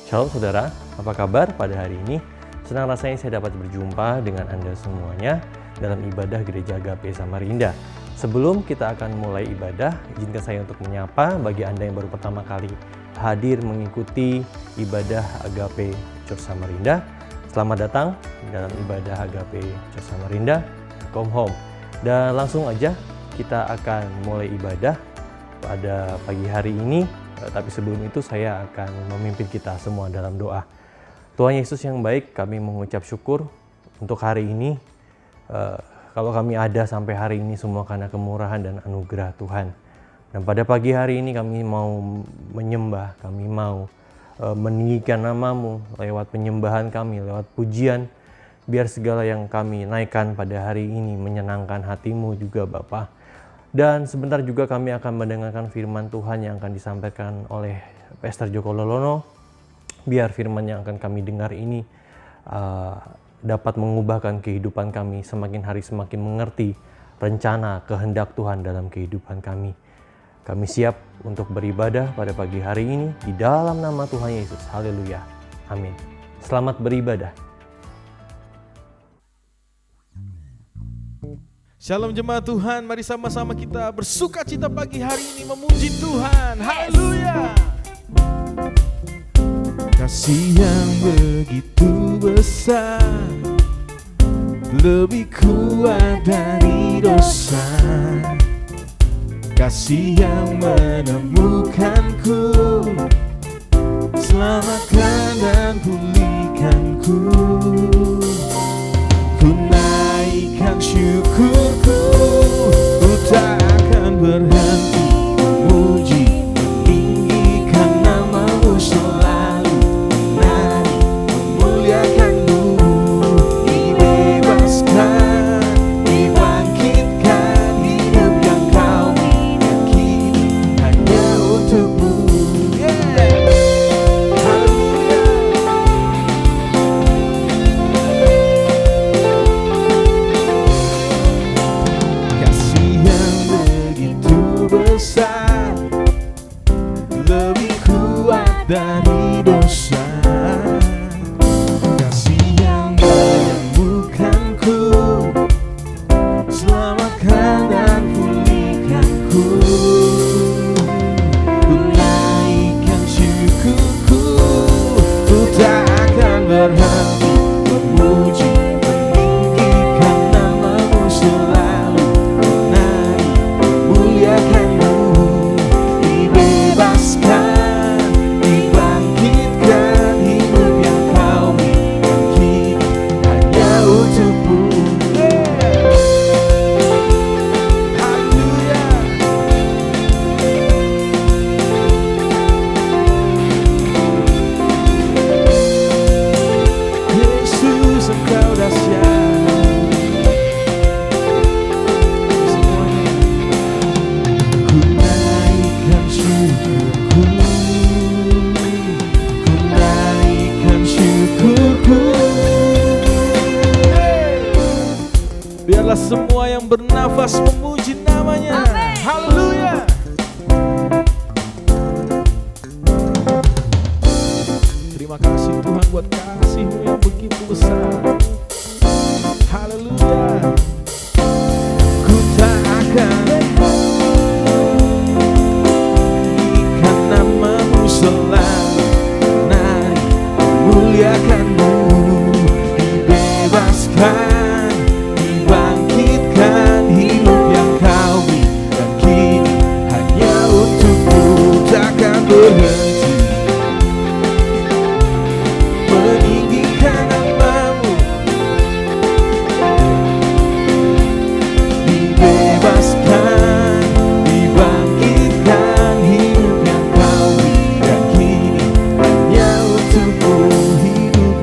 Shalom saudara, apa kabar pada hari ini? Senang rasanya saya dapat berjumpa dengan Anda semuanya dalam ibadah Gereja Agape Samarinda. Sebelum kita akan mulai ibadah, izinkan saya untuk menyapa bagi Anda yang baru pertama kali hadir mengikuti ibadah Agape Church Samarinda. Selamat datang dalam ibadah Agape Church Samarinda, Come Home. Dan langsung aja kita akan mulai ibadah pada pagi hari ini. Tapi sebelum itu saya akan memimpin kita semua dalam doa. Tuhan Yesus yang baik, kami mengucap syukur untuk hari ini. Kalau kami ada sampai hari ini semua karena kemurahan dan anugerah Tuhan. Dan pada pagi hari ini kami mau menyembah, kami mau meninggikan nama-Mu lewat penyembahan kami, lewat pujian. Biar segala yang kami naikkan pada hari ini menyenangkan hati-Mu juga Bapa. Dan sebentar juga kami akan mendengarkan firman Tuhan yang akan disampaikan oleh Pastor Joko Lolono. Biar firman yang akan kami dengar ini dapat mengubahkan kehidupan kami, semakin hari semakin mengerti rencana kehendak Tuhan dalam kehidupan kami. Kami siap untuk beribadah pada pagi hari ini di dalam nama Tuhan Yesus. Haleluya. Amin. Selamat beribadah. Shalom jemaat Tuhan, mari sama-sama kita bersuka cita pagi hari ini memuji Tuhan. Haleluya. Kasih yang begitu besar, lebih kuat dari dosa. Kasih yang menemukanku, selamatkan dan pulihkanku. Ku naikkan syukurku, ku tak akan berhenti memuji, meninggikan nama-Mu selalu, menari, memuliakan-Mu, dibebaskan, dibangkitkan, hidup yang Kau miliki hanya untuk-Mu. Lebih kuat dari dosa. Kasih yang menyembuhkanku, selamatkan dan pulihkanku. Ku naikkan syukurku, ku tak akan berhenti memuji, meninggikan nama-Mu selalu, menari, muliakan-Mu, dibebaskan, dibangkitkan, hidup yang Kau miliki hanya untuk-Mu. Haleluya. Yesus, Engkau dahsyat. Semuanya. Ku naikkan syukurku, ku naikkan syukurku. Biarlah semua yang bernafas memuji nama-Nya. Haleluya. Terima kasih Tuhan buat kasih-Mu yang begitu besar. Haleluya. Ku tak akan meninggikan nama-Mu selalu, menari, memuliakan-Mu, dibebaskan, dibangkitkan, hidup yang Kau miliki hanya untuk-Mu, takkan berhenti meninggikan nama-Mu, dibebaskan, dibangkitkan, hidup yang Kau miliki hanya untuk-Mu, hidup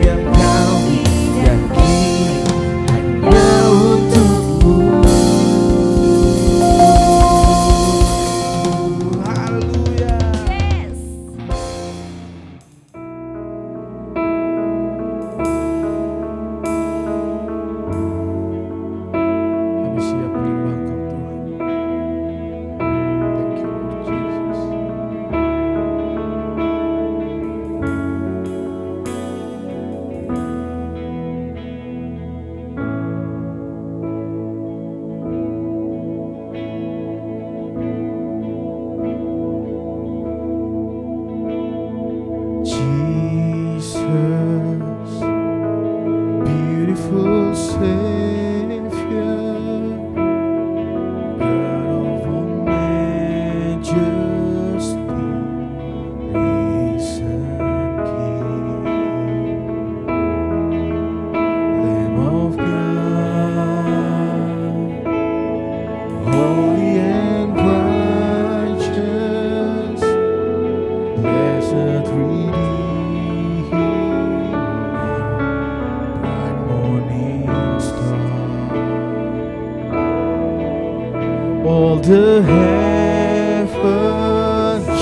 the heavens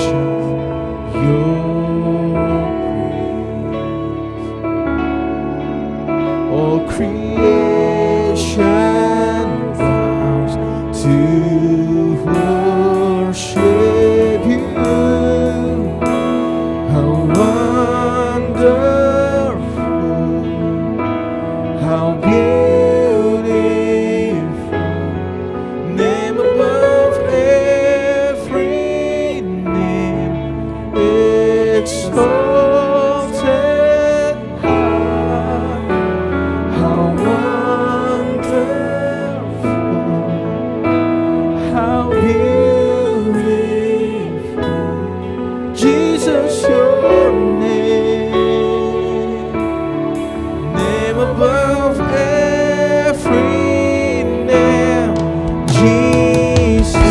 shout your praise. All creation vows to worship you. How wonderful, how beautiful, name above every name, exalted high. How wonderful, how beautiful, Jesus, your name above every name, Jesus.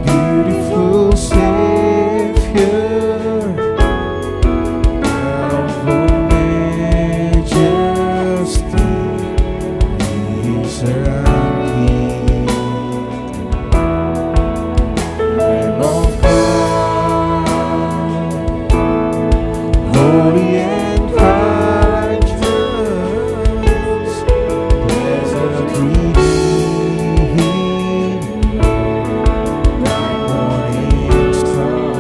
Beautiful Savior, of all majesty, He's our King. Lamb of God, holy and righteous, blessed Redeemer, bright morning star.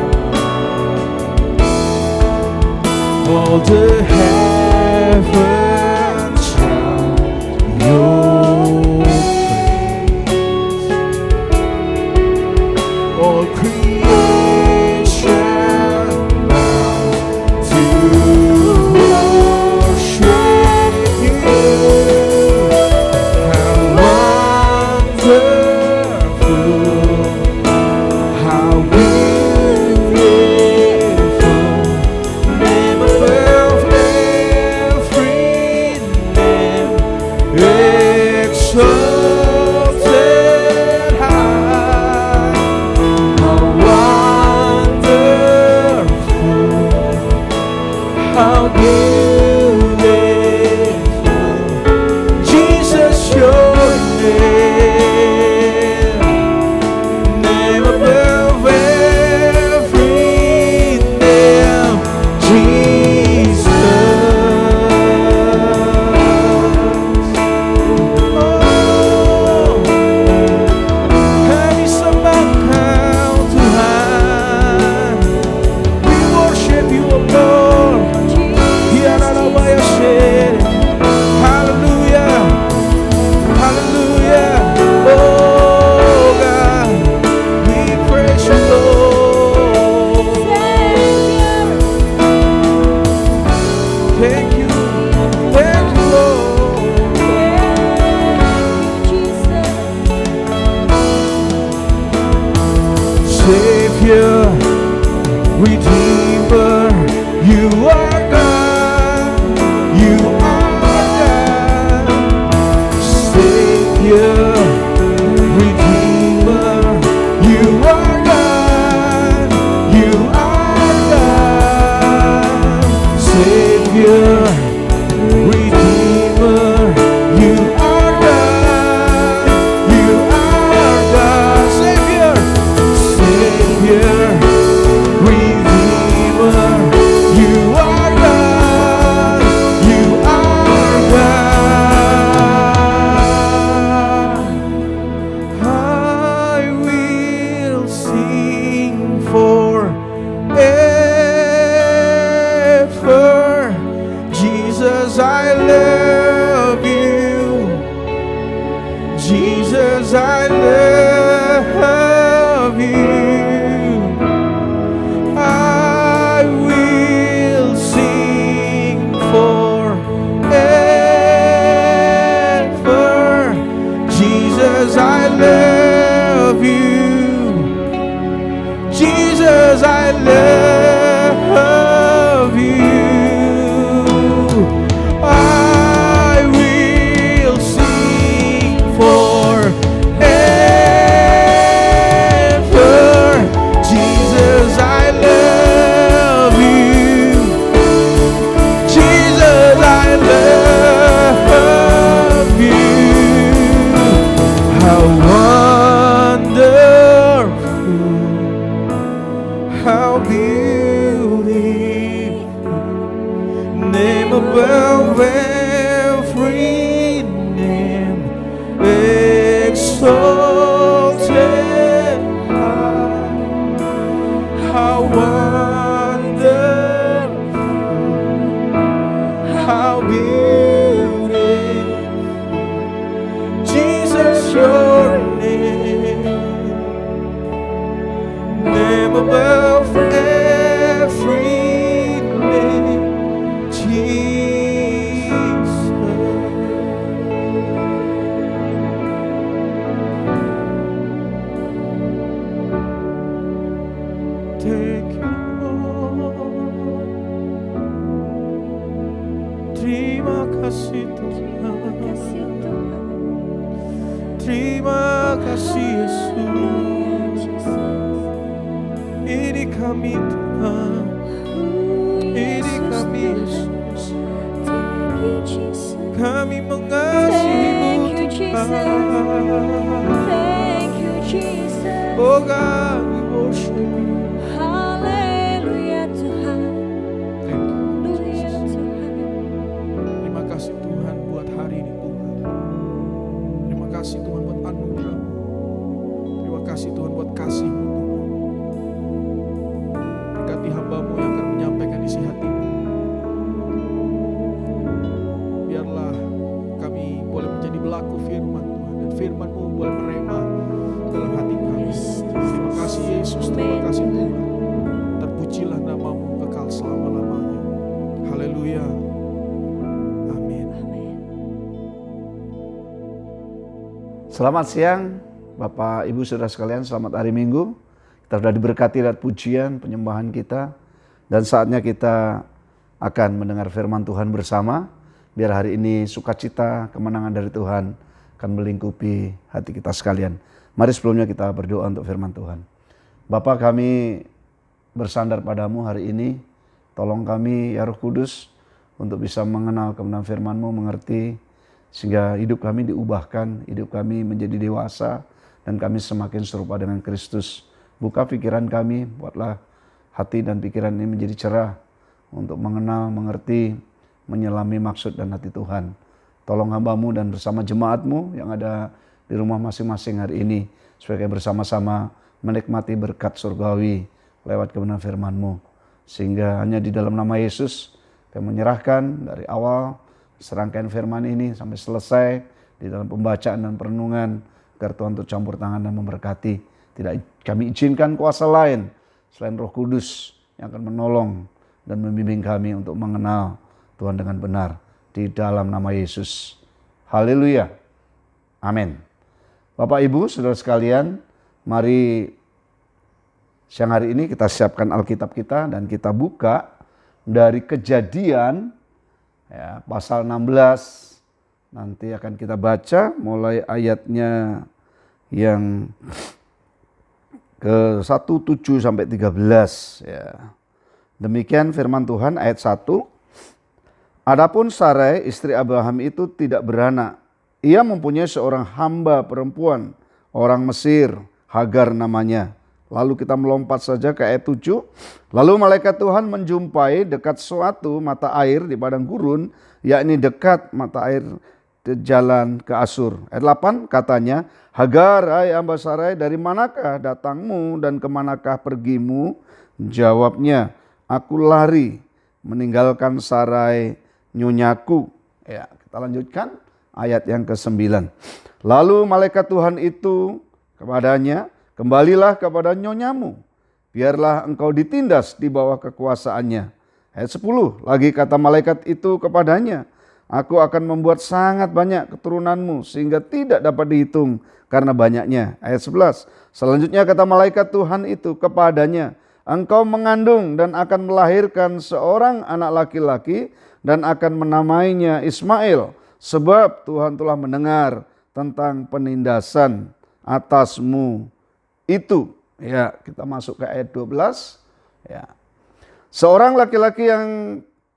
All the heavens shout your praise. All creation bows to worship you. How wonderful, how beautiful, name above every name, exalted high. How wonderful, how beautiful, Jesus, your name above every name, Jesus. Oh, hari sembahkan Tuhan, we worship you, O Lord. Hallelujah, hallelujah. Oh God, we praise you, Lord. Thank you, Lord. Savior, Redeemer, you are God, you are God. Savior, Redeemer, you are God, you are God. Savior, Redeemer, you are God, you are God. Savior, Savior, Redeemer, you are God, you are God. I will sing forever, Jesus, I love you, Jesus, I love you. I will sing forever, Jesus, I love you, Jesus, I love you. every name exalted high. How wonderful, how beautiful, Jesus, your name, name above every name, Jesus. Thank you, Lord. Terima kasih Tuhan. Terima kasih Yesus. Ini kami Tuhan. Ini kami Yesus. Kami mengasihi-Mu Tuhan. Oh God, we worship you. Haleluya Tuhan. Thank you. Haleluya Tuhan. Terima kasih Tuhan buat hari ini Tuhan. Terima kasih Tuhan buat anugerah-Mu. Terima kasih Tuhan buat kasih-Mu Tuhan. Berkati hamba-Mu yang akan menyampaikan isi hati-Mu. Biarlah kami boleh menjadi pelaku firman Tuhan, dan firman-Mu boleh merema dalam hati kami. Terima kasih Yesus, terima kasih Tuhan. Terpujilah nama-Mu kekal selama-lamanya. Haleluya. Amin. Selamat siang Bapak Ibu Saudara sekalian, selamat hari Minggu. Kita sudah diberkati lewat pujian, penyembahan kita. Dan saatnya kita akan mendengar firman Tuhan bersama. Biar hari ini sukacita, kemenangan dari Tuhan akan melingkupi hati kita sekalian. Mari sebelumnya kita berdoa untuk firman Tuhan. Bapa, kami bersandar padamu hari ini. Tolong kami ya Roh Kudus untuk bisa mengenal kebenaran firman-Mu, mengerti, sehingga hidup kami diubahkan, hidup kami menjadi dewasa, dan kami semakin serupa dengan Kristus. Buka pikiran kami, buatlah hati dan pikiran ini menjadi cerah untuk mengenal, mengerti, menyelami maksud dan hati Tuhan. Tolong hamba-Mu dan bersama jemaat-Mu yang ada di rumah masing-masing hari ini, supaya kami bersama-sama menikmati berkat surgawi lewat kebenaran firman-Mu. Sehingga hanya di dalam nama Yesus kami menyerahkan dari awal serangkaian firman ini sampai selesai di dalam pembacaan dan perenungan, agar Tuhan untuk campur tangan dan memberkati. Tidak kami izinkan kuasa lain selain Roh Kudus yang akan menolong dan membimbing kami untuk mengenal Tuhan dengan benar, di dalam nama Yesus. Haleluya. Amin. Bapak Ibu Saudara sekalian, mari siang hari ini kita siapkan Alkitab kita dan kita buka dari Kejadian ya, pasal 16. Nanti akan kita baca mulai ayatnya yang ke 1:7 sampai 13 ya. Demikian firman Tuhan ayat 1. Adapun Sarai istri Abraham itu tidak beranak. Ia mempunyai seorang hamba perempuan, orang Mesir, Hagar namanya. Lalu kita melompat saja ke ayat 7. Lalu malaikat Tuhan menjumpai dekat suatu mata air di padang gurun, yakni dekat mata air di jalan ke Asur. Ayat 8 katanya, Hagar, hai hamba Sarai, dari manakah datangmu dan kemanakah pergimu? Jawabnya, aku lari meninggalkan Sarai nyunyaku. Ya, kita lanjutkan ayat yang ke-9. Lalu malaikat Tuhan itu kepadanya, kembalilah kepada nyonyamu, biarlah engkau ditindas di bawah kekuasaannya. Ayat 10, lagi kata malaikat itu kepadanya, aku akan membuat sangat banyak keturunanmu sehingga tidak dapat dihitung karena banyaknya. Ayat 11, selanjutnya kata malaikat Tuhan itu kepadanya, engkau mengandung dan akan melahirkan seorang anak laki-laki dan akan menamainya Ismail, sebab Tuhan telah mendengar tentang penindasan atasmu itu. Ya, kita masuk ke ayat 12. Ya. Seorang laki-laki yang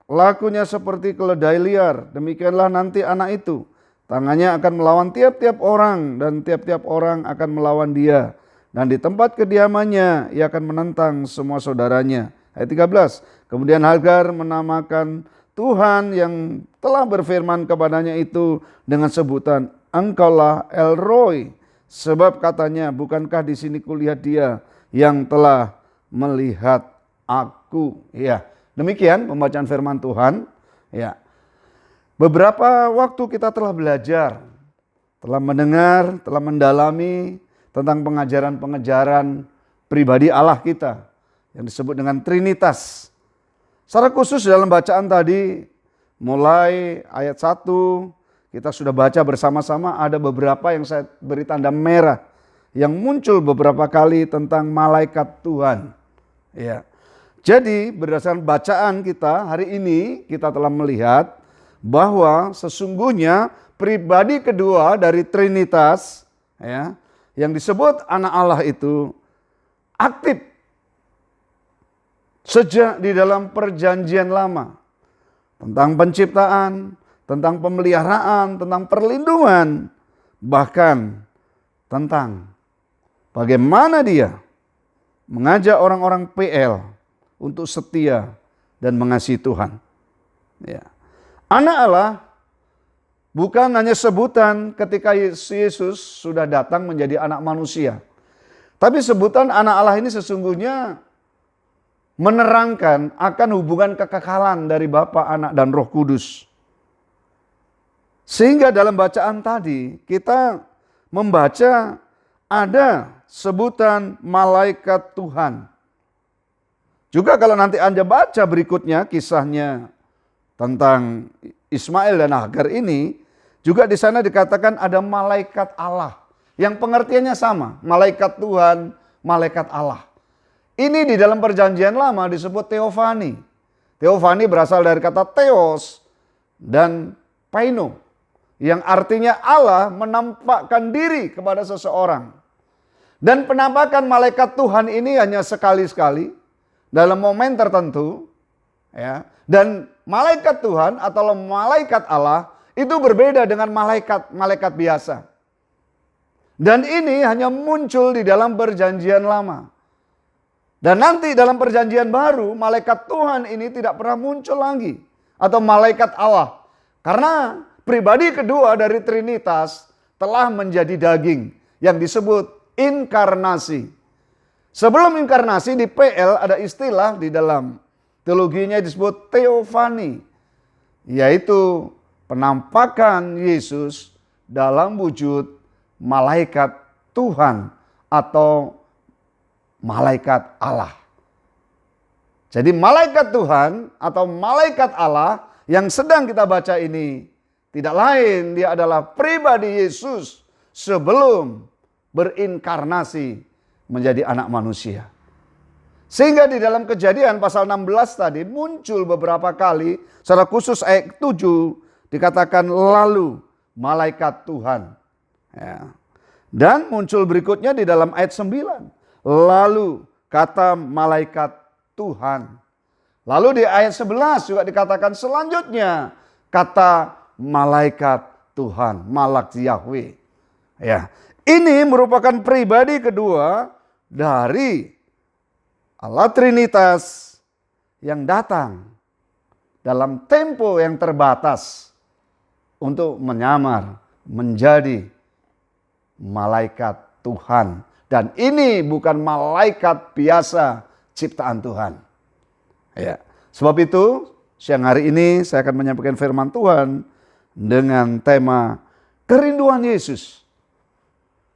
lakunya seperti keledai liar, demikianlah nanti anak itu. Tangannya akan melawan tiap-tiap orang dan tiap-tiap orang akan melawan dia. Dan di tempat kediamannya ia akan menentang semua saudaranya. Ayat 13. Kemudian Hagar menamakan Tuhan yang telah berfirman kepadanya itu dengan sebutan, "Engkaulah El Roi." Sebab katanya, "Bukankah di sini kulihat Dia yang telah melihat aku." Ya, demikian pembacaan firman Tuhan. Ya. Beberapa waktu kita telah belajar, telah mendengar, telah mendalami tentang pengajaran-pengajaran pribadi Allah kita yang disebut dengan Trinitas. Secara khusus dalam bacaan tadi, mulai ayat 1, kita sudah baca bersama-sama, ada beberapa yang saya beri tanda merah yang muncul beberapa kali tentang malaikat Tuhan. Ya. Jadi berdasarkan bacaan kita hari ini, kita telah melihat bahwa sesungguhnya pribadi kedua dari Trinitas, ya, yang disebut anak Allah itu aktif sejak di dalam perjanjian lama. Tentang penciptaan, tentang pemeliharaan, tentang perlindungan, bahkan tentang bagaimana Dia mengajak orang-orang PL untuk setia dan mengasihi Tuhan. Ya. Anak Allah bukan hanya sebutan ketika Yesus sudah datang menjadi anak manusia. Tapi sebutan anak Allah ini sesungguhnya menerangkan akan hubungan kekekalan dari Bapa, Anak, dan Roh Kudus. Sehingga dalam bacaan tadi kita membaca ada sebutan malaikat Tuhan. Juga kalau nanti Anda baca berikutnya kisahnya tentang Ismail dan Hagar ini, juga di sana dikatakan ada malaikat Allah yang pengertiannya sama, malaikat Tuhan, malaikat Allah. Ini di dalam perjanjian lama disebut teofani. Teofani berasal dari kata theos dan paino, yang artinya Allah menampakkan diri kepada seseorang. Dan penampakan malaikat Tuhan ini hanya sekali-sekali dalam momen tertentu, ya. Dan malaikat Tuhan atau malaikat Allah itu berbeda dengan malaikat biasa. Dan ini hanya muncul di dalam perjanjian lama. Dan nanti dalam perjanjian baru, malaikat Tuhan ini tidak pernah muncul lagi. Atau malaikat Allah. Karena pribadi kedua dari Trinitas telah menjadi daging yang disebut inkarnasi. Sebelum inkarnasi di PL ada istilah di dalam teologinya disebut teofani, yaitu penampakan Yesus dalam wujud malaikat Tuhan atau malaikat Allah. Jadi malaikat Tuhan atau malaikat Allah yang sedang kita baca ini tidak lain, dia adalah pribadi Yesus sebelum berinkarnasi menjadi anak manusia. Sehingga di dalam Kejadian pasal 16 tadi muncul beberapa kali, secara khusus ayat 7 dikatakan lalu malaikat Tuhan. Ya. Dan muncul berikutnya di dalam ayat 9. Lalu kata malaikat Tuhan. Lalu di ayat 11 juga dikatakan selanjutnya kata malaikat Tuhan, malak Yahweh. Ya. Ini merupakan pribadi kedua dari Allah Trinitas yang datang dalam tempo yang terbatas untuk menyamar menjadi malaikat Tuhan. Dan ini bukan malaikat biasa ciptaan Tuhan. Ya. Sebab itu siang hari ini saya akan menyampaikan firman Tuhan dengan tema kerinduan Yesus.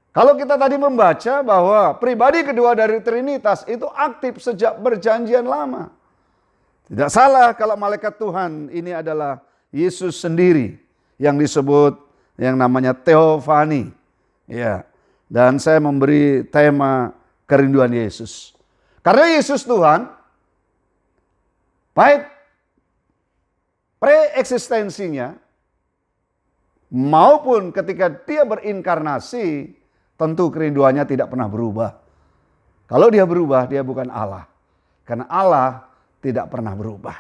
Kalau kita tadi membaca bahwa pribadi kedua dari Trinitas itu aktif sejak perjanjian lama. Tidak salah kalau malaikat Tuhan ini adalah Yesus sendiri yang disebut yang namanya teofani. Ya. Dan saya memberi tema kerinduan Yesus. Karena Yesus Tuhan, baik preeksistensinya maupun ketika dia berinkarnasi, tentu kerinduannya tidak pernah berubah. Kalau dia berubah, dia bukan Allah. Karena Allah tidak pernah berubah.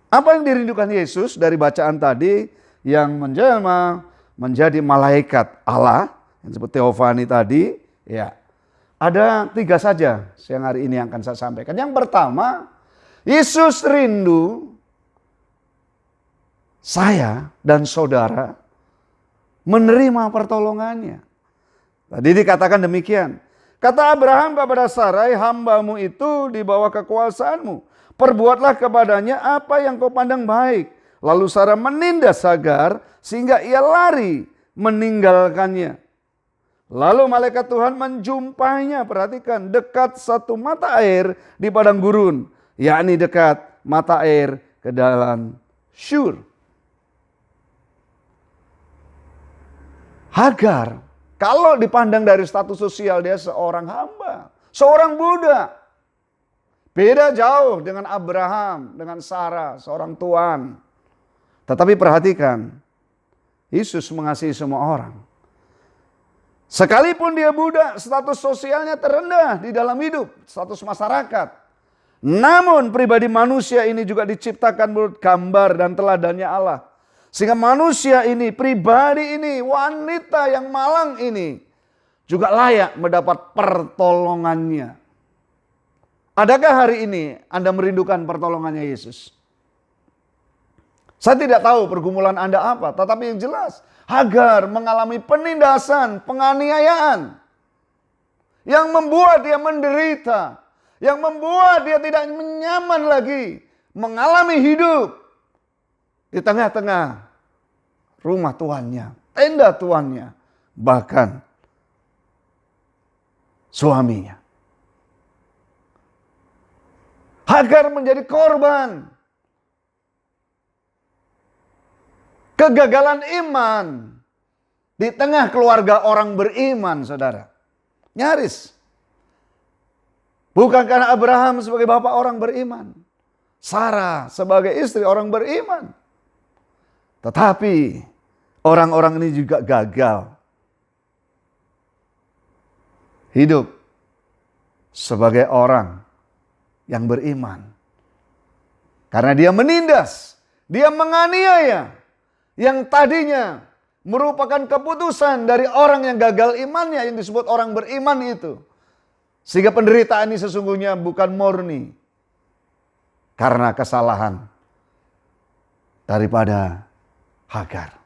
Apa yang dirindukan Yesus dari bacaan tadi yang menjelma menjadi malaikat Allah, yang disebut teofani tadi, ya. Ada 3 saja siang hari ini yang akan saya sampaikan. Yang pertama, Yesus rindu saya dan saudara menerima pertolongannya. Tadi dikatakan demikian. Kata Abraham kepada Sarai, hambamu itu di bawah kekuasaanmu. Perbuatlah kepadanya apa yang kau pandang baik. Lalu Sarah menindas Hagar sehingga ia lari meninggalkannya. Lalu malaikat Tuhan menjumpainya, perhatikan, dekat satu mata air di padang gurun, yakni dekat mata air ke dalam Syur. Hagar, kalau dipandang dari status sosial, dia seorang hamba, seorang budak. Beda jauh dengan Abraham, dengan Sarah, seorang tuan. Tetapi perhatikan, Yesus mengasihi semua orang. Sekalipun dia budak, status sosialnya terendah di dalam hidup, status masyarakat. Namun pribadi manusia ini juga diciptakan menurut gambar dan teladannya Allah. Sehingga manusia ini, pribadi ini, wanita yang malang ini juga layak mendapat pertolongannya. Adakah hari ini Anda merindukan pertolongannya Yesus? Saya tidak tahu pergumulan Anda apa, tetapi yang jelas Hagar mengalami penindasan, penganiayaan yang membuat dia menderita, yang membuat dia tidak nyaman lagi mengalami hidup di tengah-tengah rumah tuannya, tenda tuannya, bahkan suaminya. Hagar menjadi korban kegagalan iman di tengah keluarga orang beriman, saudara. Nyaris. Bukan karena Abraham sebagai bapak orang beriman, Sarah sebagai istri orang beriman. Tetapi orang-orang ini juga gagal hidup sebagai orang yang beriman. Karena dia menindas, dia menganiaya yang tadinya merupakan keputusan dari orang yang gagal imannya, yang disebut orang beriman itu. Sehingga penderitaan ini sesungguhnya bukan murni karena kesalahan daripada Hagar.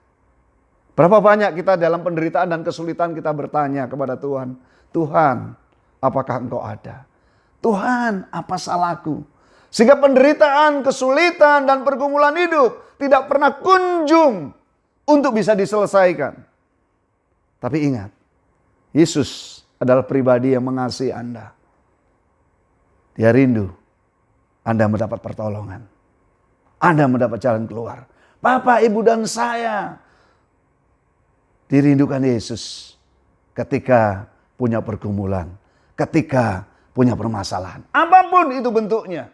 Berapa banyak kita dalam penderitaan dan kesulitan kita bertanya kepada Tuhan, Tuhan, apakah Engkau ada? Tuhan, apa salahku? Sehingga penderitaan, kesulitan, dan pergumulan hidup tidak pernah kunjung untuk bisa diselesaikan. Tapi ingat, Yesus adalah pribadi yang mengasihi Anda. Dia rindu Anda mendapat pertolongan. Anda mendapat jalan keluar. Bapak, Ibu, dan saya dirindukan Yesus ketika punya pergumulan, ketika punya permasalahan. Apapun itu bentuknya,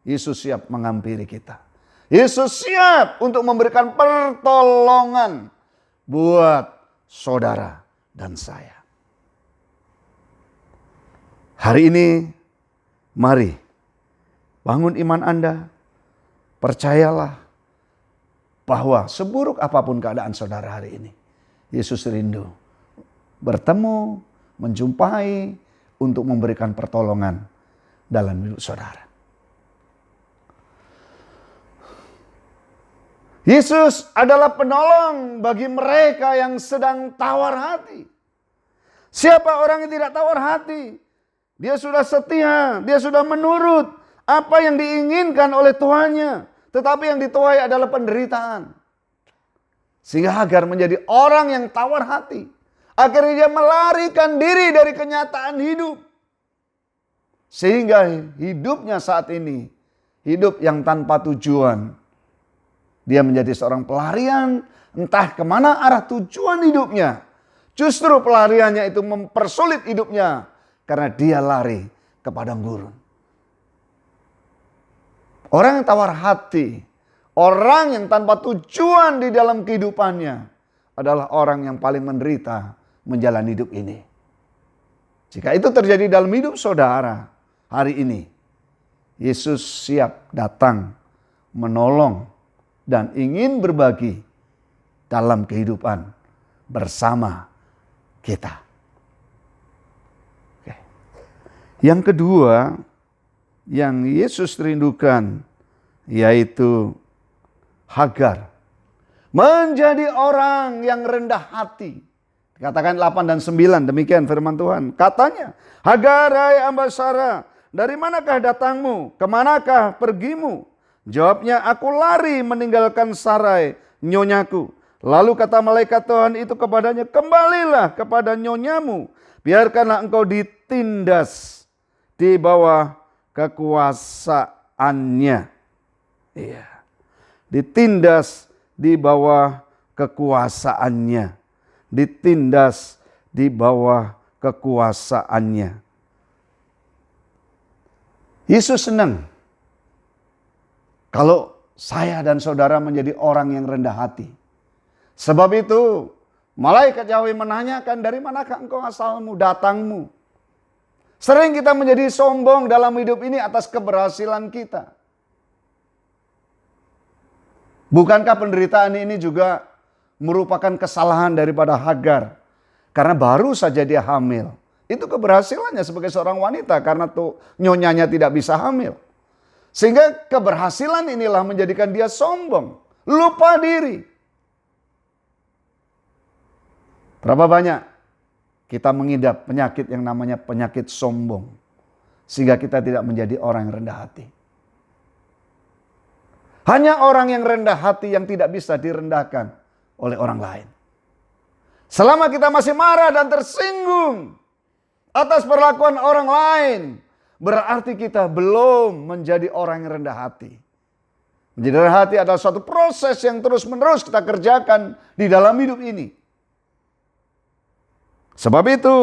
Yesus siap menghampiri kita. Yesus siap untuk memberikan pertolongan buat saudara dan saya. Hari ini, mari bangun iman Anda. Percayalah bahwa seburuk apapun keadaan saudara hari ini, Yesus rindu bertemu, menjumpai, untuk memberikan pertolongan dalam hidup saudara. Yesus adalah penolong bagi mereka yang sedang tawar hati. Siapa orang yang tidak tawar hati? Dia sudah setia, dia sudah menurut apa yang diinginkan oleh tuannya. Tetapi yang dituai adalah penderitaan. Sehingga Hagar menjadi orang yang tawar hati. Akhirnya dia melarikan diri dari kenyataan hidup. Sehingga hidupnya saat ini, hidup yang tanpa tujuan. Dia menjadi seorang pelarian, entah kemana arah tujuan hidupnya. Justru pelariannya itu mempersulit hidupnya. Karena dia lari ke padang gurun. Orang yang tawar hati, orang yang tanpa tujuan di dalam kehidupannya adalah orang yang paling menderita menjalani hidup ini. Jika itu terjadi dalam hidup saudara hari ini, Yesus siap datang, menolong, dan ingin berbagi dalam kehidupan bersama kita. Oke. Yang kedua, yang Yesus rindukan yaitu Hagar menjadi orang yang rendah hati. Katakan 8 dan 9, demikian firman Tuhan. Katanya, Hagar, hai hamba Sara, dari manakah datangmu? Kemanakah pergimu? Jawabnya, aku lari meninggalkan Sarai, nyonyaku. Lalu kata malaikat Tuhan itu kepadanya, kembalilah kepada nyonyamu. Biarkanlah engkau ditindas di bawah kekuasaannya. Iya. Ditindas di bawah kekuasaannya. Ditindas di bawah kekuasaannya. Yesus senang kalau saya dan saudara menjadi orang yang rendah hati. Sebab itu malaikat Yahweh menanyakan, dari manakah engkau asalmu, datangmu? Sering kita menjadi sombong dalam hidup ini atas keberhasilan kita. Bukankah penderitaan ini juga merupakan kesalahan daripada Hagar? Karena baru saja dia hamil. Itu keberhasilannya sebagai seorang wanita karena tuh nyonyanya tidak bisa hamil. Sehingga keberhasilan inilah menjadikan dia sombong, lupa diri. Berapa banyak kita mengidap penyakit yang namanya penyakit sombong. Sehingga kita tidak menjadi orang yang rendah hati. Hanya orang yang rendah hati yang tidak bisa direndahkan oleh orang lain. Selama kita masih marah dan tersinggung atas perlakuan orang lain, berarti kita belum menjadi orang yang rendah hati. Menjadi rendah hati adalah suatu proses yang terus-menerus kita kerjakan di dalam hidup ini. Sebab itu,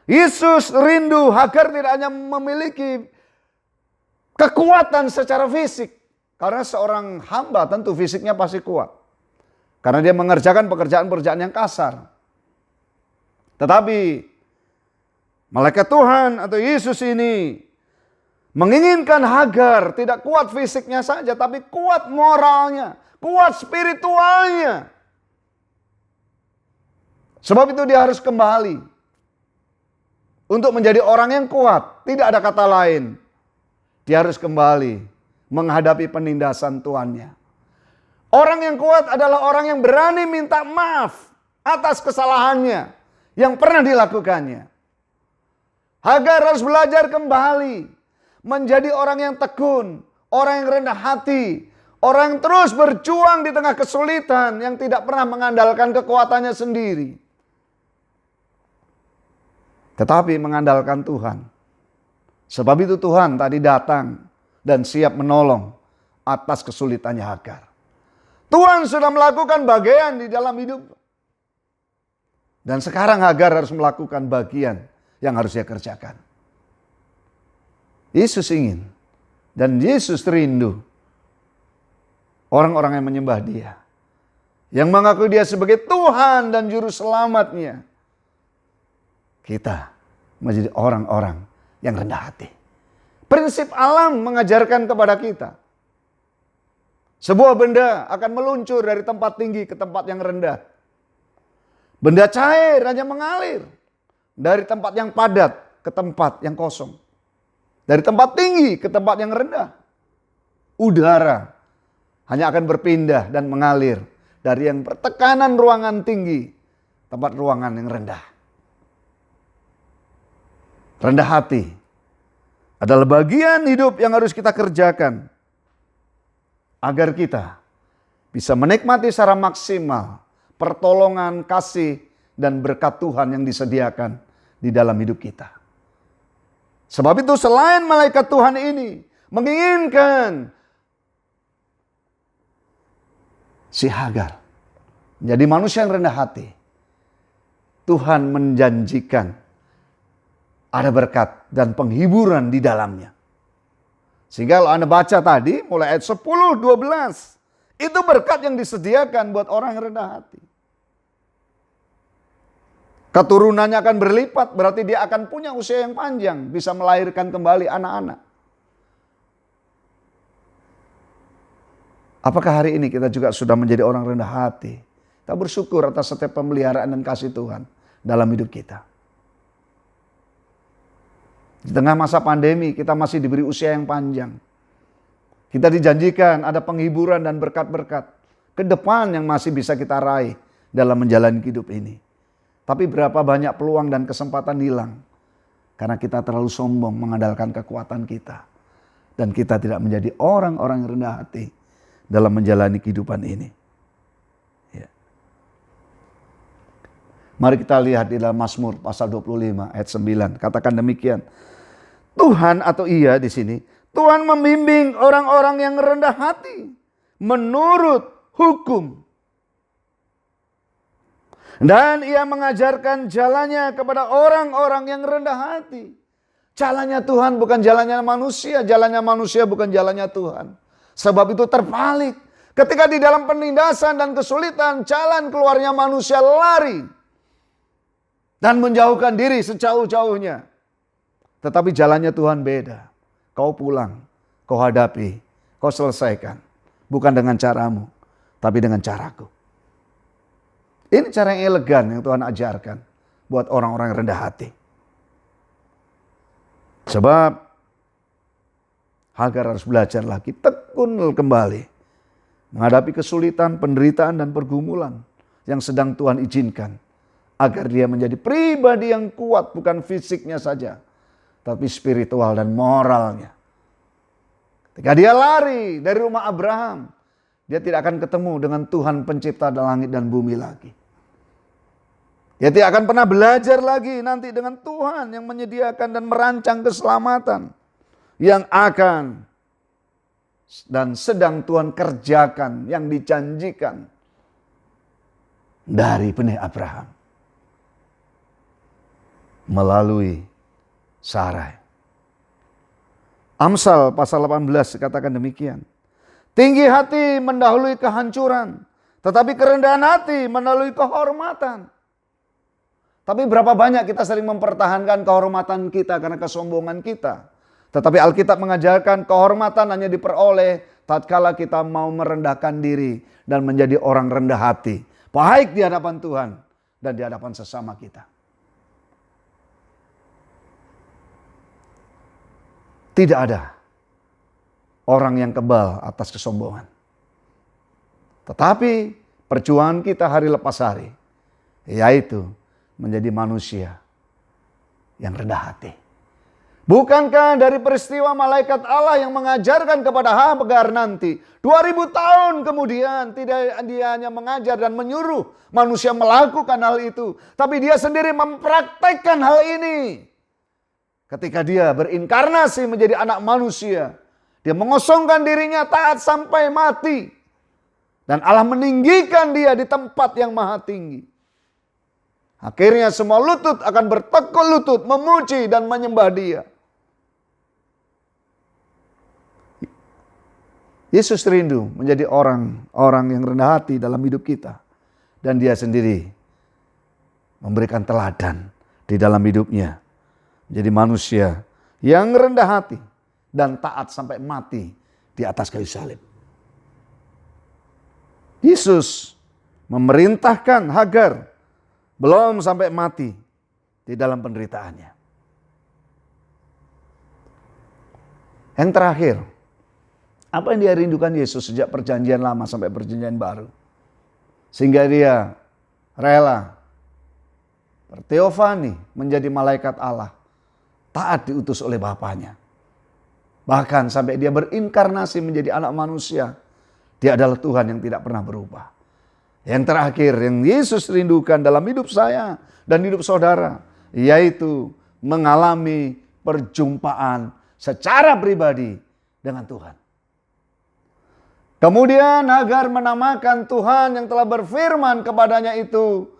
Yesus rindu Hagar tidak hanya memiliki kekuatan secara fisik. Karena seorang hamba tentu fisiknya pasti kuat. Karena dia mengerjakan pekerjaan-pekerjaan yang kasar. Tetapi malaikat Tuhan atau Yesus ini menginginkan Hagar tidak kuat fisiknya saja, tapi kuat moralnya, kuat spiritualnya. Sebab itu dia harus kembali untuk menjadi orang yang kuat. Tidak ada kata lain. Dia harus kembali menghadapi penindasan tuannya. Orang yang kuat adalah orang yang berani minta maaf atas kesalahannya yang pernah dilakukannya. Hagar harus belajar kembali menjadi orang yang tekun, orang yang rendah hati, orang yang terus berjuang di tengah kesulitan, yang tidak pernah mengandalkan kekuatannya sendiri, tetapi mengandalkan Tuhan. Sebab itu Tuhan tadi datang dan siap menolong atas kesulitannya Hagar. Tuhan sudah melakukan bagian di dalam hidup. Dan sekarang Hagar harus melakukan bagian yang harus dia kerjakan. Yesus ingin dan Yesus rindu orang-orang yang menyembah dia, yang mengaku dia sebagai Tuhan dan Juru Selamatnya. Kita menjadi orang-orang yang rendah hati. Prinsip alam mengajarkan kepada kita, sebuah benda akan meluncur dari tempat tinggi ke tempat yang rendah. Benda cair hanya mengalir dari tempat yang padat ke tempat yang kosong. Dari tempat tinggi ke tempat yang rendah. Udara hanya akan berpindah dan mengalir dari yang bertekanan ruangan tinggi, tempat ruangan yang rendah. Rendah hati adalah bagian hidup yang harus kita kerjakan agar kita bisa menikmati secara maksimal pertolongan, kasih, dan berkat Tuhan yang disediakan di dalam hidup kita. Sebab itu selain malaikat Tuhan ini menginginkan si Hagar menjadi manusia yang rendah hati, Tuhan menjanjikan ada berkat dan penghiburan di dalamnya. Sehingga kalau Anda baca tadi mulai ayat 10, 12. Itu berkat yang disediakan buat orang yang rendah hati. Keturunannya akan berlipat, berarti dia akan punya usia yang panjang. Bisa melahirkan kembali anak-anak. Apakah hari ini kita juga sudah menjadi orang rendah hati? Kita bersyukur atas setiap pemeliharaan dan kasih Tuhan dalam hidup kita. Di tengah masa pandemi kita masih diberi usia yang panjang. Kita dijanjikan ada penghiburan dan berkat-berkat. ke depan yang masih bisa kita raih dalam menjalani hidup ini. Tapi berapa banyak peluang dan kesempatan hilang karena kita terlalu sombong mengandalkan kekuatan kita. Dan kita tidak menjadi orang-orang yang rendah hati dalam menjalani kehidupan ini. Ya. Mari kita lihat di dalam Mazmur pasal 25 ayat 9. Katakan demikian. Tuhan atau Ia di sini, Tuhan membimbing orang-orang yang rendah hati menurut hukum. Dan Ia mengajarkan jalannya kepada orang-orang yang rendah hati. Jalannya Tuhan bukan jalannya manusia bukan jalannya Tuhan. Sebab itu terbalik. Ketika di dalam penindasan dan kesulitan, jalan keluarnya manusia lari. Dan menjauhkan diri sejauh-jauhnya. Tetapi jalannya Tuhan beda. Kau pulang, kau hadapi, kau selesaikan. Bukan dengan caramu, tapi dengan caraku. Ini cara yang elegan yang Tuhan ajarkan buat orang-orang yang rendah hati. Sebab Hagar harus belajar lagi, tekun kembali menghadapi kesulitan, penderitaan dan pergumulan yang sedang Tuhan izinkan agar dia menjadi pribadi yang kuat, bukan fisiknya saja, tapi spiritual dan moralnya. Ketika dia lari dari rumah Abraham, dia tidak akan ketemu dengan Tuhan pencipta langit dan bumi lagi. Dia tidak akan pernah belajar lagi nanti dengan Tuhan yang menyediakan dan merancang keselamatan yang akan dan sedang Tuhan kerjakan, yang dijanjikan dari benih Abraham melalui Sarai. Amsal pasal 18 katakan demikian. Tinggi hati mendahului kehancuran, tetapi kerendahan hati mendahului kehormatan. Tapi berapa banyak kita sering mempertahankan kehormatan kita karena kesombongan kita. Tetapi Alkitab mengajarkan kehormatan hanya diperoleh tatkala kita mau merendahkan diri dan menjadi orang rendah hati. Baik di hadapan Tuhan dan di hadapan sesama kita. Tidak ada orang yang kebal atas kesombongan. Tetapi perjuangan kita hari lepas hari, yaitu menjadi manusia yang rendah hati. Bukankah dari peristiwa malaikat Allah yang mengajarkan kepada Hagar nanti 2000 tahun kemudian, tidak dia hanya mengajar dan menyuruh manusia melakukan hal itu, tapi dia sendiri mempraktekkan hal ini. Ketika dia berinkarnasi menjadi anak manusia, dia mengosongkan dirinya taat sampai mati. Dan Allah meninggikan dia di tempat yang maha tinggi. Akhirnya semua lutut akan bertekuk lutut memuji dan menyembah dia. Yesus rindu menjadi orang yang rendah hati dalam hidup kita. Dan dia sendiri memberikan teladan di dalam hidupnya. Menjadi manusia yang rendah hati dan taat sampai mati di atas kayu salib. Yesus memerintahkan Hagar belum sampai mati di dalam penderitaannya. Yang terakhir, apa yang dia rindukan Yesus sejak perjanjian lama sampai perjanjian baru? Sehingga dia rela berteofani menjadi malaikat Allah. Taat diutus oleh Bapaknya. Bahkan sampai dia berinkarnasi menjadi anak manusia. Dia adalah Tuhan yang tidak pernah berubah. Yang terakhir yang Yesus rindukan dalam hidup saya dan hidup saudara, yaitu mengalami perjumpaan secara pribadi dengan Tuhan. Kemudian Hagar menamakan Tuhan yang telah berfirman kepadanya itu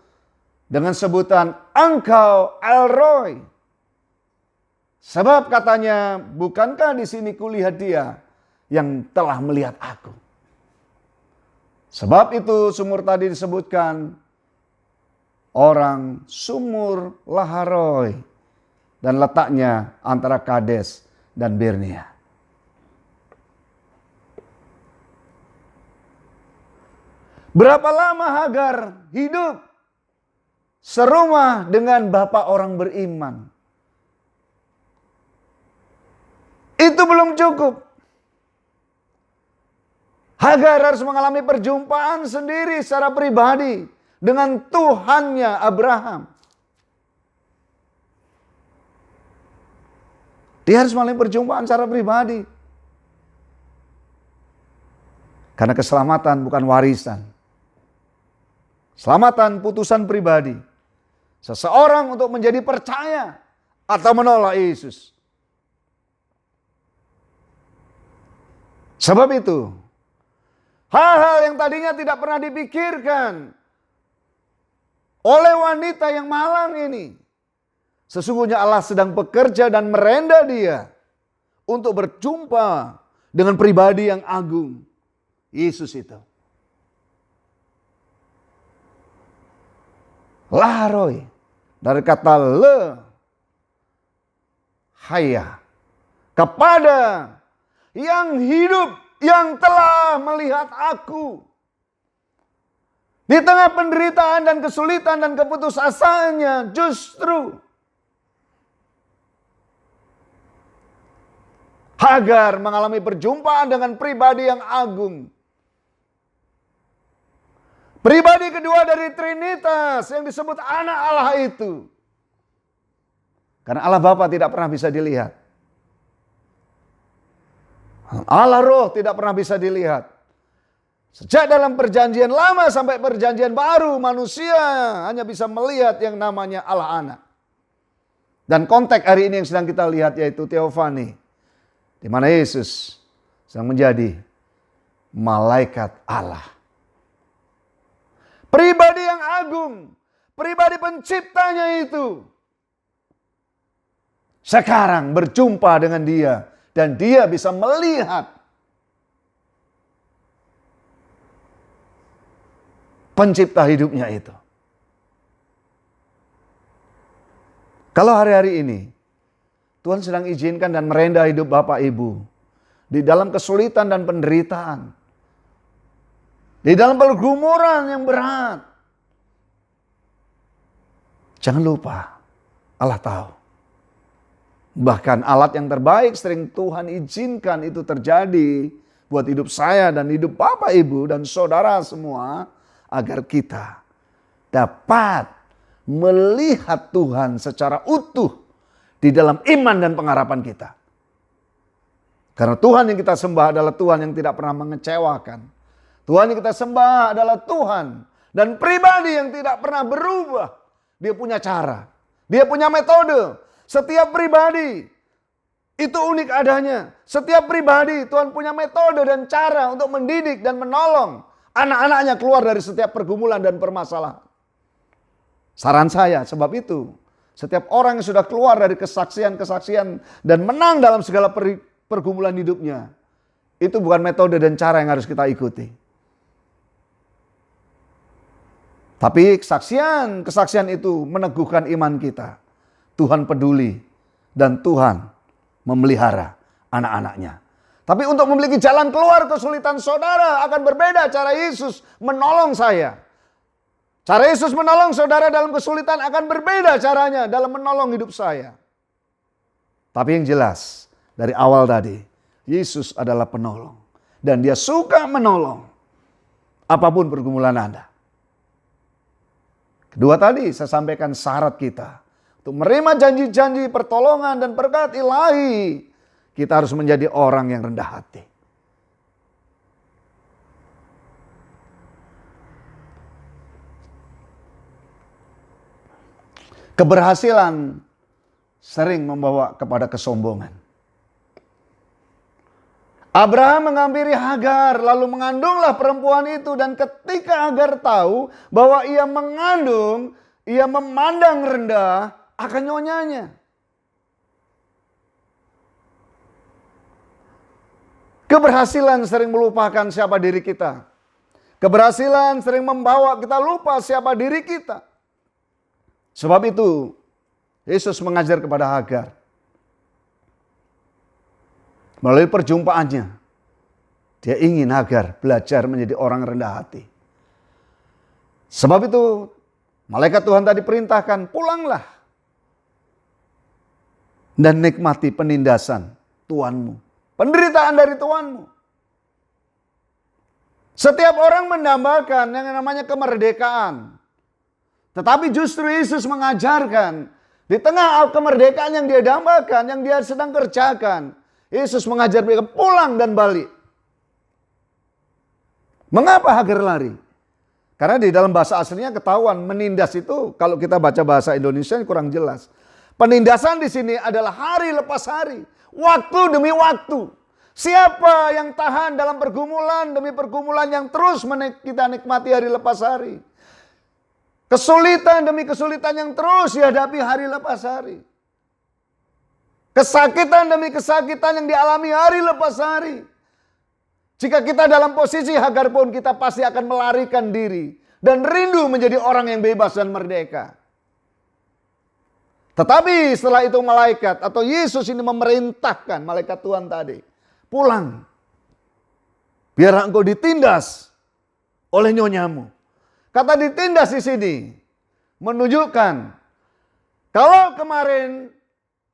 dengan sebutan Engkau El Roi. Sebab katanya, bukankah di sini kulihat dia yang telah melihat aku. Sebab itu sumur tadi disebutkan orang sumur Laharoi dan letaknya antara Kades dan Birnia. Berapa lama Hagar hidup serumah dengan bapak orang beriman? Itu belum cukup. Hagar harus mengalami perjumpaan sendiri secara pribadi dengan Tuhannya Abraham. Dia harus mengalami perjumpaan secara pribadi. Karena keselamatan bukan warisan. Selamatan putusan pribadi. Seseorang untuk menjadi percaya atau menolak Yesus. Sebab itu, hal-hal yang tadinya tidak pernah dipikirkan oleh wanita yang malang ini, sesungguhnya Allah sedang bekerja dan merenda dia untuk berjumpa dengan pribadi yang agung, Yesus itu. Laharoi, dari kata le, haya, kepada yang hidup, yang telah melihat aku. Di tengah penderitaan dan kesulitan dan keputusasaannya, justru Hagar mengalami perjumpaan dengan pribadi yang agung. Pribadi kedua dari Trinitas yang disebut anak Allah itu. Karena Allah Bapa tidak pernah bisa dilihat. Allah Roh tidak pernah bisa dilihat. Sejak dalam perjanjian lama sampai perjanjian baru, manusia hanya bisa melihat yang namanya Allah Anak. Dan konteks hari ini yang sedang kita lihat yaitu Teofani, di mana Yesus sedang menjadi malaikat Allah. Pribadi yang agung, pribadi penciptanya itu sekarang berjumpa dengan dia dan dia bisa melihat pencipta hidupnya itu. Kalau hari-hari ini Tuhan sedang izinkan dan merenda hidup Bapak Ibu di dalam kesulitan dan penderitaan, di dalam pergumulan yang berat, jangan lupa Allah tahu. Bahkan alat yang terbaik sering Tuhan izinkan itu terjadi buat hidup saya dan hidup Bapak Ibu dan saudara semua, agar kita dapat melihat Tuhan secara utuh di dalam iman dan pengharapan kita. Karena Tuhan yang kita sembah adalah Tuhan yang tidak pernah mengecewakan. Tuhan yang kita sembah adalah Tuhan dan pribadi yang tidak pernah berubah. Dia punya cara, dia punya metode. Setiap pribadi itu unik adanya. Setiap pribadi Tuhan punya metode dan cara untuk mendidik dan menolong anak-anaknya keluar dari setiap pergumulan dan permasalahan. Saran saya sebab itu, setiap orang yang sudah keluar dari kesaksian-kesaksian dan menang dalam segala pergumulan hidupnya, itu bukan metode dan cara yang harus kita ikuti. Tapi kesaksian itu meneguhkan iman kita. Tuhan peduli dan Tuhan memelihara anak-anaknya. Tapi untuk memiliki jalan keluar kesulitan saudara akan berbeda cara Yesus menolong saya. Cara Yesus menolong saudara dalam kesulitan akan berbeda caranya dalam menolong hidup saya. Tapi yang jelas dari awal tadi, Yesus adalah penolong. Dan dia suka menolong apapun pergumulan Anda. Kedua tadi saya sampaikan syarat kita untuk menerima janji-janji pertolongan dan berkat ilahi. Kita harus menjadi orang yang rendah hati. Keberhasilan sering membawa kepada kesombongan. Abraham menghampiri Hagar lalu mengandunglah perempuan itu, dan ketika Hagar tahu bahwa ia mengandung, ia memandang rendah akan nyonyanya. Keberhasilan sering melupakan siapa diri kita. Keberhasilan sering membawa kita lupa siapa diri kita. Sebab itu Yesus mengajar kepada Hagar. Melalui perjumpaannya, dia ingin Hagar belajar menjadi orang rendah hati. Sebab itu malaikat Tuhan tadi perintahkan, pulanglah dan nikmati penindasan Tuanmu, penderitaan dari Tuanmu. Setiap orang mendambakan yang namanya kemerdekaan. Tetapi justru Yesus mengajarkan di tengah kemerdekaan yang dia dambakan, yang dia sedang kerjakan, Yesus mengajar mereka pulang dan balik. Mengapa Hagar lari? Karena di dalam bahasa aslinya ketahuan menindas itu, kalau kita baca bahasa Indonesia kurang jelas. Penindasan di sini adalah hari lepas hari, waktu demi waktu. Siapa yang tahan dalam pergumulan demi pergumulan yang terus kita nikmati hari lepas hari. Kesulitan demi kesulitan yang terus dihadapi hari lepas hari. Kesakitan demi kesakitan yang dialami hari lepas hari. Jika kita dalam posisi Hagar pun, kita pasti akan melarikan diri dan rindu menjadi orang yang bebas dan merdeka. Tetapi setelah itu malaikat atau Yesus ini memerintahkan malaikat Tuhan tadi, pulang. Biar engkau ditindas oleh nyonyamu. Kata ditindas di sini menunjukkan kalau kemarin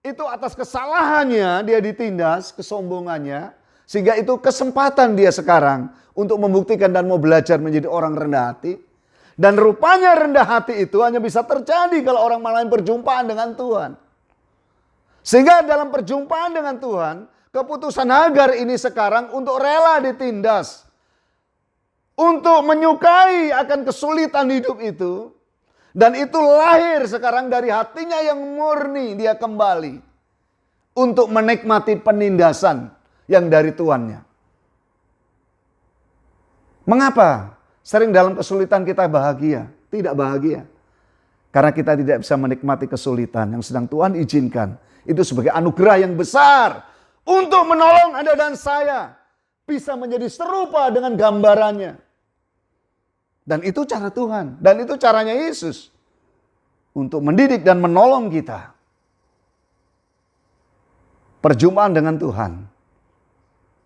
itu atas kesalahannya dia ditindas, kesombongannya, sehingga itu kesempatan dia sekarang untuk membuktikan dan mau belajar menjadi orang rendah hati. Dan rupanya rendah hati itu hanya bisa terjadi kalau orang malahan perjumpaan dengan Tuhan. Sehingga dalam perjumpaan dengan Tuhan, keputusan Hagar ini sekarang untuk rela ditindas. Untuk menyukai akan kesulitan hidup itu. Dan itu lahir sekarang dari hatinya yang murni, dia kembali. Untuk menikmati penindasan yang dari tuannya. Mengapa sering dalam kesulitan kita bahagia? Tidak bahagia. Karena kita tidak bisa menikmati kesulitan yang sedang Tuhan izinkan. Itu sebagai anugerah yang besar. Untuk menolong Anda dan saya. Bisa menjadi serupa dengan gambarannya. Dan itu cara Tuhan. Dan itu caranya Yesus. Untuk mendidik dan menolong kita. Perjumpaan dengan Tuhan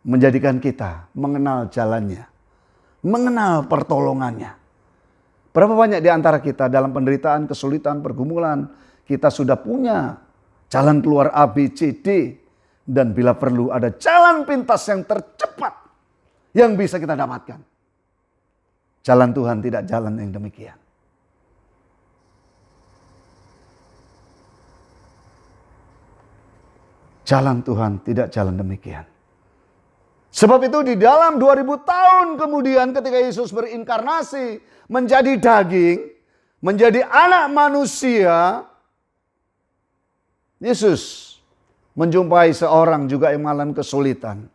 menjadikan kita mengenal jalannya, mengenal pertolongannya. Berapa banyak di antara kita dalam penderitaan, kesulitan, pergumulan, kita sudah punya jalan keluar A, B, C, D, dan bila perlu ada jalan pintas yang tercepat yang bisa kita dapatkan. Jalan Tuhan tidak jalan yang demikian. Jalan Tuhan tidak jalan demikian. Sebab itu di dalam 2000 tahun kemudian ketika Yesus berinkarnasi menjadi daging, menjadi anak manusia, Yesus menjumpai seorang juga yang mengalami kesulitan,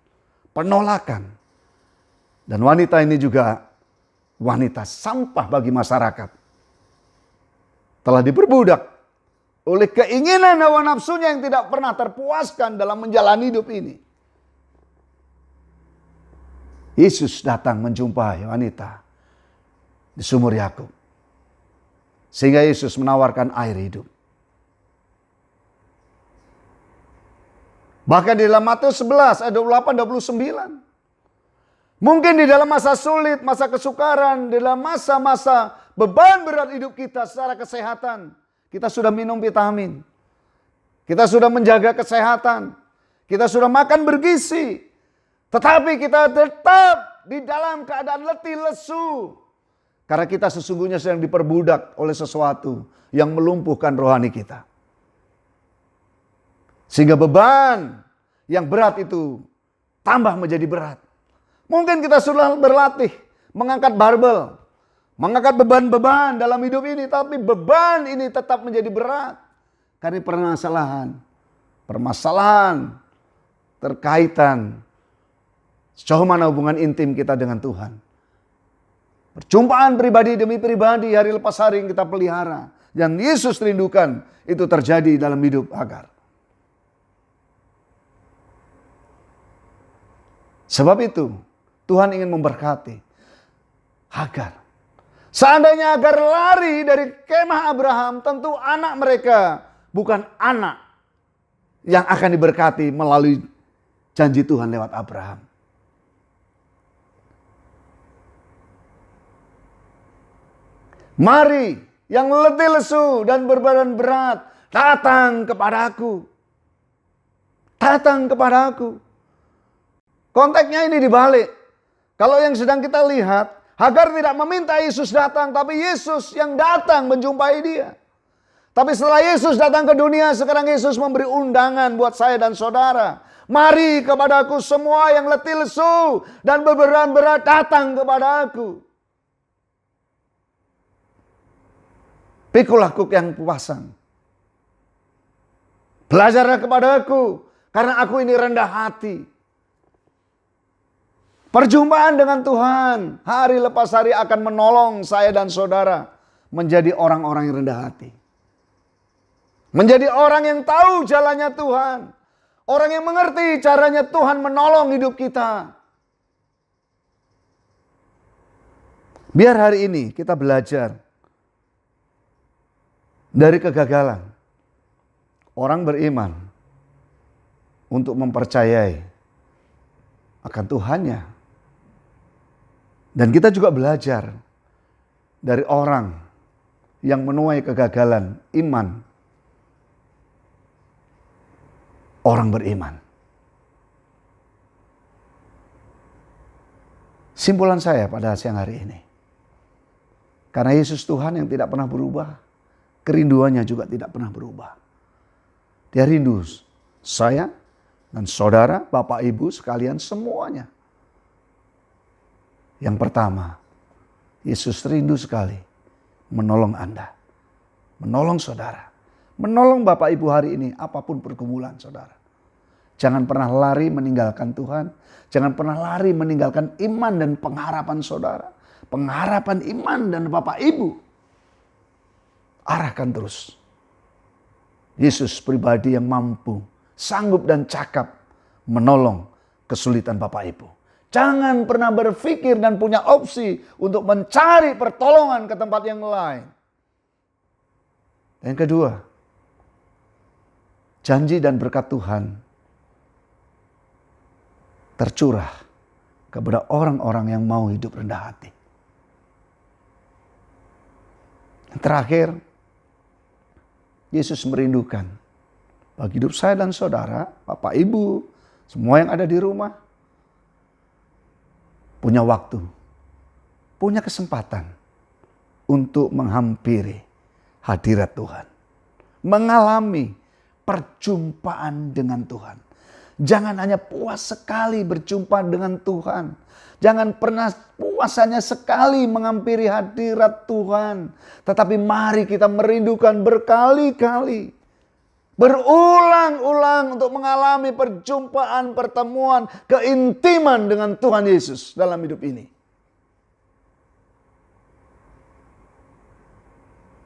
penolakan. Dan wanita ini juga wanita sampah bagi masyarakat. Telah diperbudak oleh keinginan hawa nafsunya yang tidak pernah terpuaskan dalam menjalani hidup ini. Yesus datang menjumpai wanita di sumur Yakub. Sehingga Yesus menawarkan air hidup. Bahkan di dalam Matius 11 ayat 28-29. Mungkin di dalam masa sulit, masa kesukaran, di dalam masa-masa beban berat hidup kita secara kesehatan. Kita sudah minum vitamin. Kita sudah menjaga kesehatan. Kita sudah makan bergizi. Tetapi kita tetap di dalam keadaan letih lesu. Karena kita sesungguhnya sedang diperbudak oleh sesuatu yang melumpuhkan rohani kita. Sehingga beban yang berat itu tambah menjadi berat. Mungkin kita sudah berlatih mengangkat barbel. Mengangkat beban-beban dalam hidup ini. Tapi beban ini tetap menjadi berat. Karena permasalahan terkaitan sejauh mana hubungan intim kita dengan Tuhan. Perjumpaan pribadi demi pribadi hari lepas hari yang kita pelihara. Yang Yesus rindukan itu terjadi dalam hidup Hagar. Sebab itu Tuhan ingin memberkati Hagar. Seandainya Hagar lari dari kemah Abraham, tentu anak mereka bukan anak yang akan diberkati melalui janji Tuhan lewat Abraham. Mari yang letih lesu dan berbadan berat, datang kepadaku. Datang kepadaku. Konteksnya ini dibalik. Kalau yang sedang kita lihat, Hagar tidak meminta Yesus datang, tapi Yesus yang datang menjumpai dia. Tapi setelah Yesus datang ke dunia, sekarang Yesus memberi undangan buat saya dan saudara. Mari kepadaku semua yang letih lesu dan beban-berat, datang kepada aku. Pikulah kuk yang kupasang. Belajarlah kepada aku, karena aku ini rendah hati. Perjumpaan dengan Tuhan hari lepas hari akan menolong saya dan saudara menjadi orang-orang yang rendah hati. Menjadi orang yang tahu jalannya Tuhan. Orang yang mengerti caranya Tuhan menolong hidup kita. Biar hari ini kita belajar dari kegagalan orang beriman untuk mempercayai akan Tuhannya. Dan kita juga belajar dari orang yang menuai kegagalan iman orang beriman. Simpulan saya pada siang hari ini, karena Yesus Tuhan yang tidak pernah berubah, kerinduannya juga tidak pernah berubah. Dia rindu saya dan saudara, Bapak Ibu sekalian semuanya. Yang pertama, Yesus rindu sekali menolong Anda, menolong saudara, menolong Bapak Ibu hari ini apapun pergumulan saudara. Jangan pernah lari meninggalkan Tuhan, jangan pernah lari meninggalkan iman dan pengharapan saudara, pengharapan iman dan Bapak Ibu. Arahkan terus. Yesus pribadi yang mampu, sanggup dan cakap menolong kesulitan Bapak Ibu. Jangan pernah berpikir dan punya opsi untuk mencari pertolongan ke tempat yang lain. Yang kedua, janji dan berkat Tuhan tercurah kepada orang-orang yang mau hidup rendah hati. Yang terakhir, Yesus merindukan bagi hidup saya dan saudara, Bapak Ibu, semua yang ada di rumah, punya waktu, punya kesempatan untuk menghampiri hadirat Tuhan. Mengalami perjumpaan dengan Tuhan. Jangan hanya puas sekali berjumpa dengan Tuhan. Jangan pernah puas hanya sekali menghampiri hadirat Tuhan. Tetapi mari kita merindukan berkali-kali. Berulang-ulang untuk mengalami perjumpaan, pertemuan, keintiman dengan Tuhan Yesus dalam hidup ini.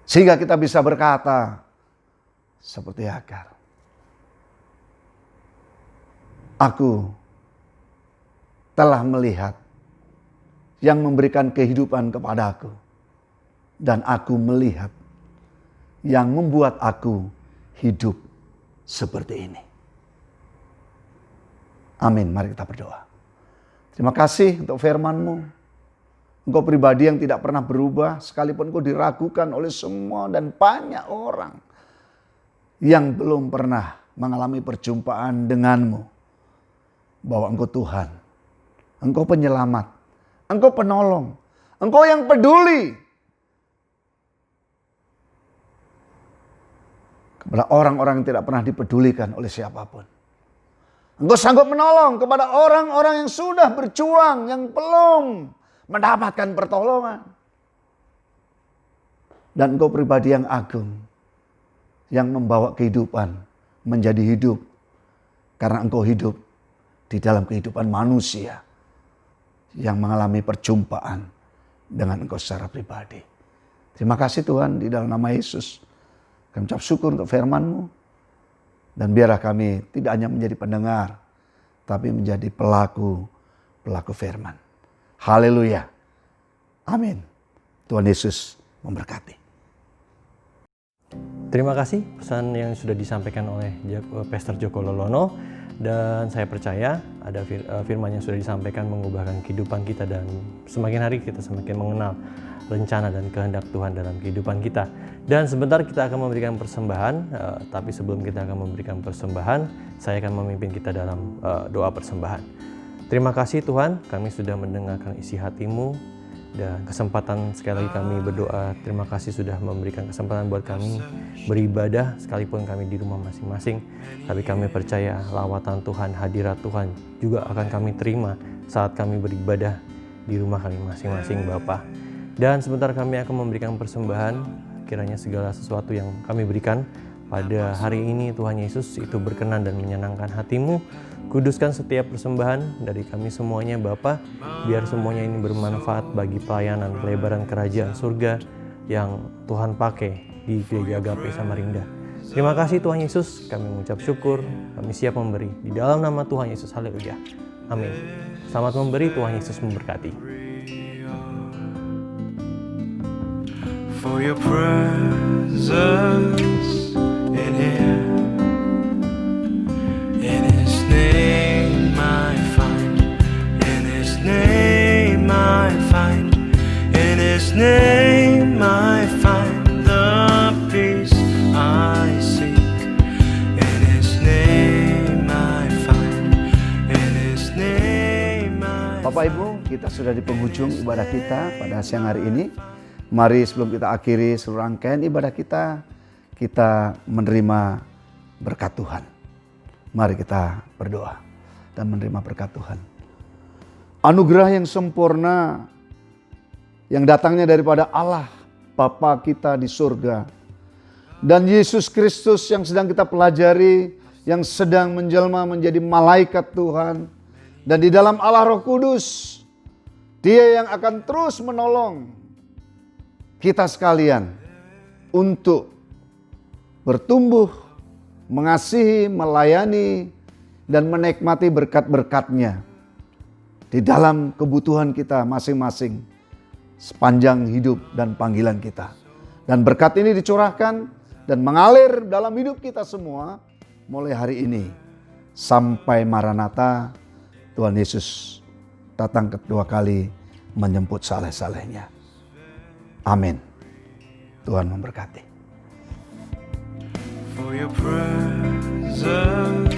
Sehingga kita bisa berkata seperti Hagar. Aku telah melihat yang memberikan kehidupan kepadaku. Dan aku melihat yang membuat aku hidup seperti ini. Amin. Mari kita berdoa. Terima kasih untuk firman-Mu. Engkau pribadi yang tidak pernah berubah, sekalipun Engkau diragukan oleh semua dan banyak orang yang belum pernah mengalami perjumpaan denganmu. Bahwa Engkau Tuhan, Engkau penyelamat, Engkau penolong, Engkau yang peduli kepada orang-orang yang tidak pernah dipedulikan oleh siapapun. Engkau sanggup menolong kepada orang-orang yang sudah berjuang, yang belum mendapatkan pertolongan. Dan Engkau pribadi yang agung, yang membawa kehidupan menjadi hidup. Karena Engkau hidup di dalam kehidupan manusia yang mengalami perjumpaan dengan Engkau secara pribadi. Terima kasih Tuhan, di dalam nama Yesus. Kami ucap syukur untuk firman-Mu. Dan biarlah kami tidak hanya menjadi pendengar, tapi menjadi pelaku firman. Haleluya. Amin. Tuhan Yesus memberkati. Terima kasih pesan yang sudah disampaikan oleh Pastor Joko Lolono. Dan saya percaya ada firman yang sudah disampaikan mengubahkan kehidupan kita. Dan semakin hari kita semakin mengenal rencana dan kehendak Tuhan dalam kehidupan kita. Dan sebentar kita akan memberikan persembahan, tapi sebelum kita akan memberikan persembahan, saya akan memimpin kita dalam doa persembahan. Terima kasih Tuhan, kami sudah mendengarkan isi hati-Mu, dan kesempatan sekali lagi kami berdoa. Terima kasih sudah memberikan kesempatan buat kami beribadah sekalipun kami di rumah masing-masing. Tapi kami percaya lawatan Tuhan, hadirat Tuhan juga akan kami terima saat kami beribadah di rumah kami masing-masing Bapa. Dan sebentar kami akan memberikan persembahan, kiranya segala sesuatu yang kami berikan pada hari ini Tuhan Yesus itu berkenan dan menyenangkan hati-Mu. Kuduskan setiap persembahan dari kami semuanya Bapa, biar semuanya ini bermanfaat bagi pelayanan pelebaran kerajaan surga yang Tuhan pakai di Gereja Agape Samarinda. Terima kasih Tuhan Yesus, kami mengucap syukur, kami siap memberi di dalam nama Tuhan Yesus. Haleluya. Amin. Selamat memberi, Tuhan Yesus memberkati. For your presence in here, in His name I find, in His name I find, in His name I find the peace I seek. In His name I find, in His name I Bapak Ibu, kita sudah di penghujung ibadah kita pada siang hari ini. Mari sebelum kita akhiri seluruh rangkaian ibadah kita menerima berkat Tuhan. Mari kita berdoa dan menerima berkat Tuhan. Anugerah yang sempurna yang datangnya daripada Allah Bapa kita di surga dan Yesus Kristus yang sedang kita pelajari, yang sedang menjelma menjadi malaikat Tuhan, dan di dalam Allah Roh Kudus, Dia yang akan terus menolong kita sekalian untuk bertumbuh, mengasihi, melayani, dan menikmati berkat-berkat-Nya di dalam kebutuhan kita masing-masing sepanjang hidup dan panggilan kita. Dan berkat ini dicurahkan dan mengalir dalam hidup kita semua mulai hari ini sampai Maranatha, Tuhan Yesus datang kedua kali menjemput saleh-salehnya. Amin. Tuhan memberkati. for your presence.